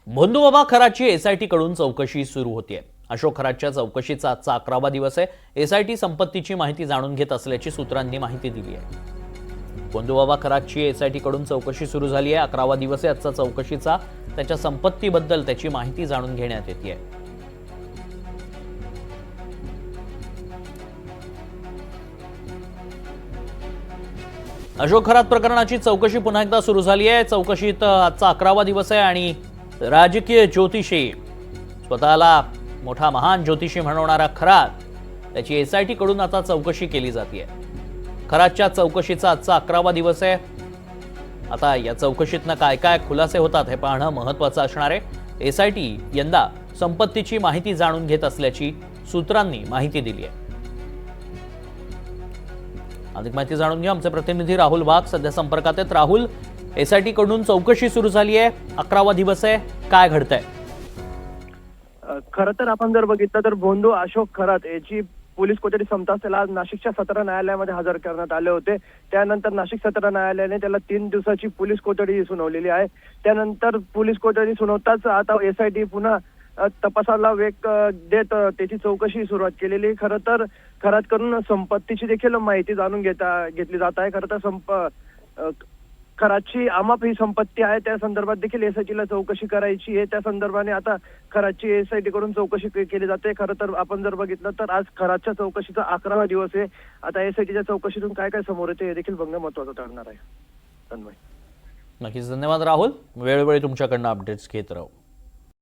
भोंदूबाबा खराची SIT कडून चौकशी सुरू होतीये। अशोक खरातच्या चौकशीचा आजचा 11वा दिवस आहे। एसआयटी संपत्तीची माहिती जाणून घेत असल्याची सूत्रांनी माहिती दिली आहे। भोंदूबाबा खराची एसआयटी कडून चौकशी सुरू झाली आहे। 11वा दिवस आहे आजचा चौकशीचा। त्याच्या संपत्तीबद्दल त्याची माहिती जाणून घेण्यात येते आहे। अशोक खरात प्रकरणाची चौकशी पुन्हा एकदा सुरू झाली आहे। चौकशीत आजचा 11वा दिवस आहे आणि राजकीय ज्योतिषी, स्वतःला मोठा महान ज्योतिषी म्हणवणारा खरात, त्याची एसआयटी कडून आता चौकशी केली जाते। खरातच्या चौकशीचा आजचा 11वा दिवस आहे। आता या चौकशीतनं काय काय खुलासे होतात हे पाहणं महत्त्वाचं असणार आहे। एसआयटी यंदा संपत्तीची माहिती जाणून घेत असल्याची सूत्रांनी माहिती दिली आहे। अधिक माहिती जाणून घेऊ, आमचे प्रतिनिधी राहुल वाघ सध्या संपर्कात आहेत। राहुल, एसआयटी कडून चौकशी सुरू झाली आहे, 11वा दिवस आहे, काय घडतंय? खरं तर आपण जर बघितलं तर भोंदू अशोक खरात याची पोलीस कोठडी समता त्याला आज नाशिकच्या सत्र न्यायालयामध्ये हजर करण्यात आले होते। त्यानंतर नाशिक सत्र न्यायालयाने त्याला 3 दिवसाची पोलीस कोठडी सुनावलेली आहे। त्यानंतर पोलीस कोठडी सुनावताच आता एसआयटी पुन्हा तपासाला वेग देत त्याची चौकशी सुरुवात केलेली। खरं तर खरातकडून संपत्तीची देखील माहिती जाणून घेतली जात आहे। खरं तर खरातची अमाप ही संपत्ती आहे, त्या संदर्भात देखील एसआयटीला चौकशी करायची आहे। त्या संदर्भाने आता खरातची एसआयटी कडून चौकशी केली जाते। खरं तर आपण जर बघितलं तर आज खरातच्या चौकशीचा 11वा दिवस आहे। आता एसआयटीच्या चौकशीतून काय काय समोर येते हे देखील बघणं महत्त्वाचं ठरणार आहे। धन्यवाद। नक्कीच धन्यवाद राहुल, वेळोवेळी तुमच्याकडनं अपडेट्स घेत राहू।